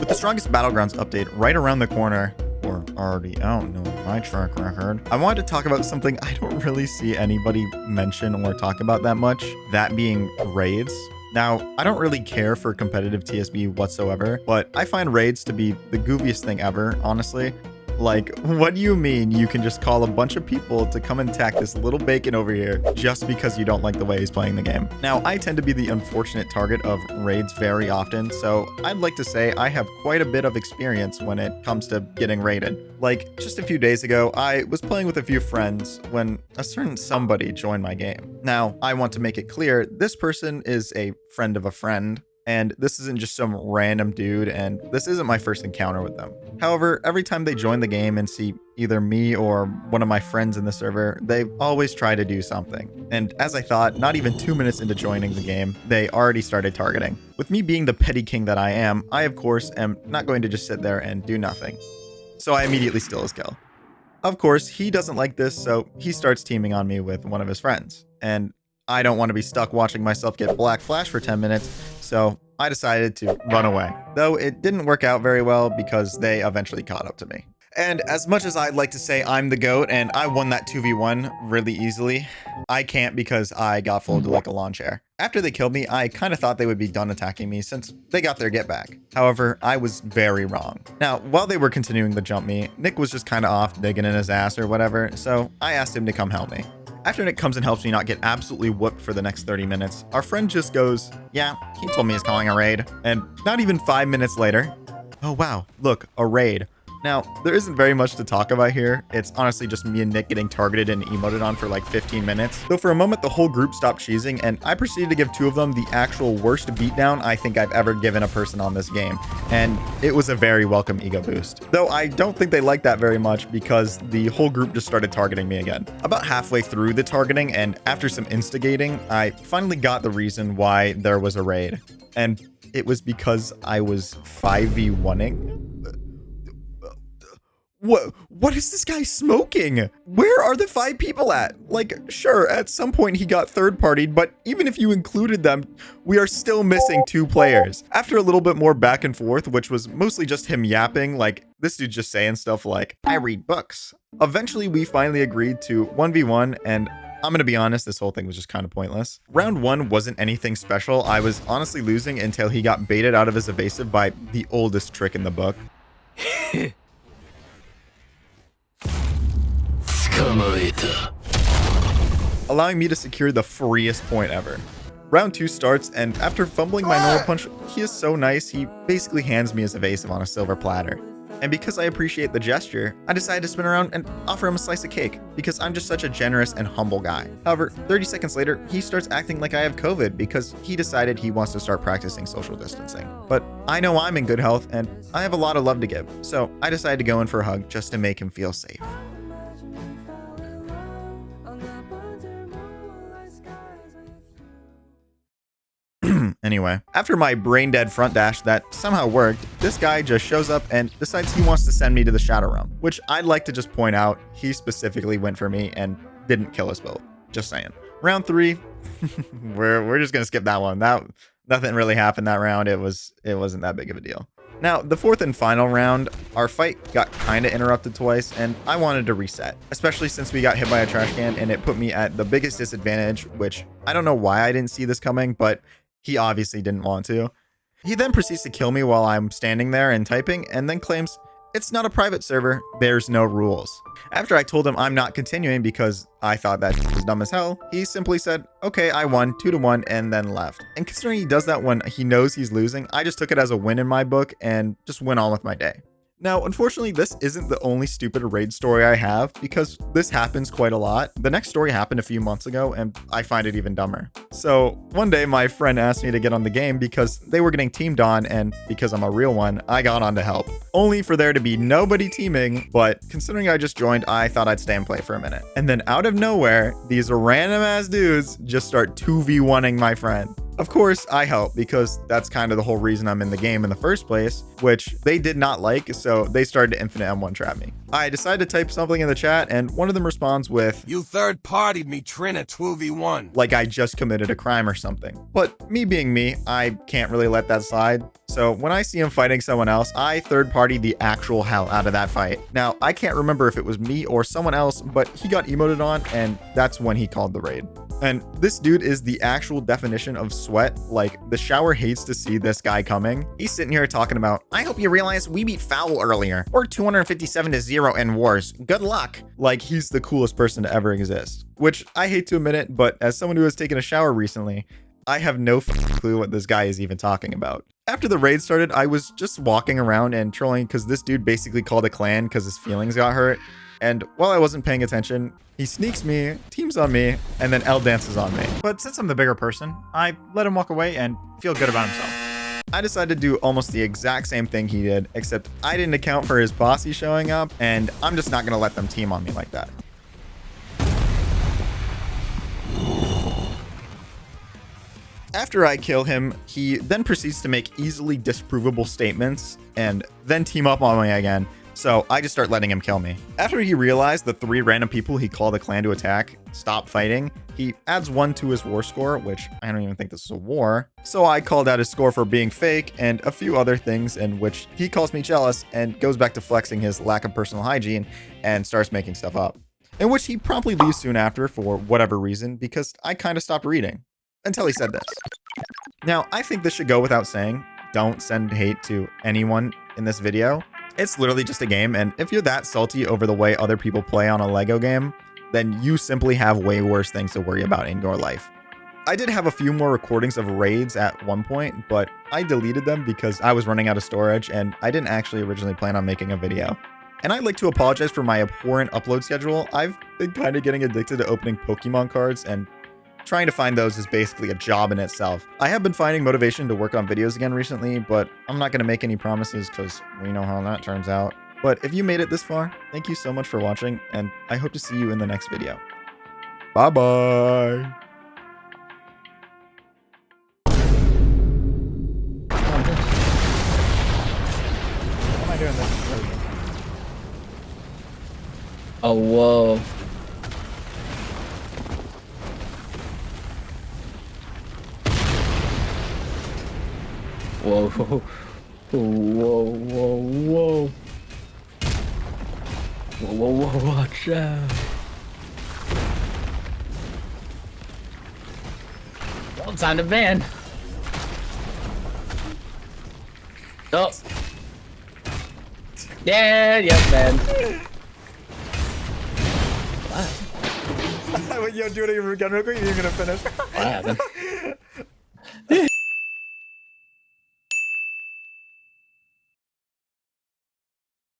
With the strongest Battlegrounds update right around the corner, or already out, no my track record, I wanted to talk about something I don't really see anybody mention or talk about that much, that being raids. Now, I don't really care for competitive TSB whatsoever, but I find raids to be the goofiest thing ever, honestly. Like, what do you mean you can just call a bunch of people to come and attack this little bacon over here just because you don't like the way he's playing the game? Now, I tend to be the unfortunate target of raids very often, so I'd like to say I have quite a bit of experience when it comes to getting raided. Like, just a few days ago, I was playing with a few friends when a certain somebody joined my game. Now, I want to make it clear, this person is a friend of a friend, and this isn't just some random dude, and this isn't my first encounter with them. However, every time they join the game and see either me or one of my friends in the server, they always try to do something. And as I thought, not even 2 minutes into joining the game, they already started targeting. With me being the petty king that I am, I of course am not going to just sit there and do nothing. So I immediately steal his kill. Of course, he doesn't like this, so he starts teaming on me with one of his friends. And I don't want to be stuck watching myself get black flash for 10 minutes, so I decided to run away. Though it didn't work out very well because they eventually caught up to me. And as much as I'd like to say I'm the GOAT and I won that 2v1 really easily, I can't because I got folded like a lawn chair. After they killed me, I kind of thought they would be done attacking me since they got their get back. However, I was very wrong. Now, while they were continuing to jump me, Nick was just kind of off digging in his ass or whatever, so I asked him to come help me. After Nick comes and helps me not get absolutely whooped for the next 30 minutes, our friend just goes, yeah, he told me he's calling a raid. And not even 5 minutes later, oh wow, look, a raid. Now, there isn't very much to talk about here. It's honestly just me and Nick getting targeted and emoted on for like 15 minutes. Though for a moment, the whole group stopped cheesing, and I proceeded to give two of them the actual worst beatdown I think I've ever given a person on this game. And it was a very welcome ego boost. Though I don't think they liked that very much because the whole group just started targeting me again. About halfway through the targeting, and after some instigating, I finally got the reason why there was a raid. And it was because I was 5v1ing. What is this guy smoking? Where are the 5 people at? Like, sure, at some point he got third-partied, but even if you included them, we are still missing 2 players. After a little bit more back and forth, which was mostly just him yapping, like, this dude just saying stuff like, I read books. Eventually, we finally agreed to 1v1, and I'm gonna be honest, this whole thing was just kind of pointless. Round 1 wasn't anything special. I was honestly losing until he got baited out of his evasive by the oldest trick in the book. Allowing me to secure the freest point ever. Round 2 starts, and after fumbling my normal punch, he is so nice, he basically hands me his evasive on a silver platter. And because I appreciate the gesture, I decided to spin around and offer him a slice of cake, because I'm just such a generous and humble guy. However, 30 seconds later, he starts acting like I have COVID because he decided he wants to start practicing social distancing. But I know I'm in good health, and I have a lot of love to give, so I decided to go in for a hug just to make him feel safe. Anyway, after my brain-dead front dash that somehow worked, this guy just shows up and decides he wants to send me to the Shadow Realm, which I'd like to just point out, he specifically went for me and didn't kill us both. Just saying. Round 3, we're just gonna skip that one. Nothing really happened that round. It wasn't that big of a deal. Now, the 4th and final round, our fight got kind of interrupted twice, and I wanted to reset, especially since we got hit by a trash can, and it put me at the biggest disadvantage, which I don't know why I didn't see this coming, but he obviously didn't want to. He then proceeds to kill me while I'm standing there and typing, and then claims, it's not a private server, there's no rules. After I told him I'm not continuing because I thought that was dumb as hell, he simply said, okay, I won 2-1, and then left. And considering he does that when he knows he's losing, I just took it as a win in my book and just went on with my day. Now, unfortunately, this isn't the only stupid raid story I have, because this happens quite a lot. The next story happened a few months ago, and I find it even dumber. So, one day my friend asked me to get on the game because they were getting teamed on, and because I'm a real one, I got on to help. Only for there to be nobody teaming, but considering I just joined, I thought I'd stay and play for a minute. And then out of nowhere, these random ass dudes just start 2v1ing my friend. Of course, I help because that's kind of the whole reason I'm in the game in the first place, which they did not like, so they started to infinite M1 trap me. I decided to type something in the chat, and one of them responds with, "You third-partied me, Trin, at 2v1. Like I just committed a crime or something. But me being me, I can't really let that slide. So So when I see him fighting someone else, I third party the actual hell out of that fight. Now, I can't remember if it was me or someone else, but he got emoted on, and that's when he called the raid. And this dude is the actual definition of sweat. Like, the shower hates to see this guy coming. He's sitting here talking about, I hope you realize we beat Foul earlier. We're 257-0 in wars. Good luck. Like, he's the coolest person to ever exist. Which, I hate to admit it, but as someone who has taken a shower recently, I have no clue what this guy is even talking about. After the raid started, I was just walking around and trolling because this dude basically called a clan because his feelings got hurt. And while I wasn't paying attention, he sneaks me, teams on me, and then L dances on me. But since I'm the bigger person, I let him walk away and feel good about himself. I decided to do almost the exact same thing he did, except I didn't account for his posse showing up, and I'm just not gonna let them team on me like that. After I kill him, he then proceeds to make easily disprovable statements and then team up on me again. So I just start letting him kill me. After he realized the 3 random people he called a clan to attack stopped fighting, he adds 1 to his war score, which I don't even think this is a war. So I called out his score for being fake and a few other things in which he calls me jealous and goes back to flexing his lack of personal hygiene and starts making stuff up. In which he promptly leaves soon after for whatever reason because I kind of stopped reading. Until he said this. Now, I think this should go without saying, don't send hate to anyone in this video. It's literally just a game, and if you're that salty over the way other people play on a Lego game, then you simply have way worse things to worry about in your life. I did have a few more recordings of raids at one point, but I deleted them because I was running out of storage, and I didn't actually originally plan on making a video. And I'd like to apologize for my abhorrent upload schedule. I've been kind of getting addicted to opening Pokemon cards, and trying to find those is basically a job in itself. I have been finding motivation to work on videos again recently, but I'm not going to make any promises because we know how that turns out. But if you made it this far, thank you so much for watching, and I hope to see you in the next video. Bye-bye! How am I doing this? Oh, whoa. Whoa, whoa, whoa, whoa, whoa. Whoa, whoa, whoa, watch out. Well, time to ban. Oh. Yeah, yep, man. What? Yo, do it again real quick. You're gonna finish. What happened?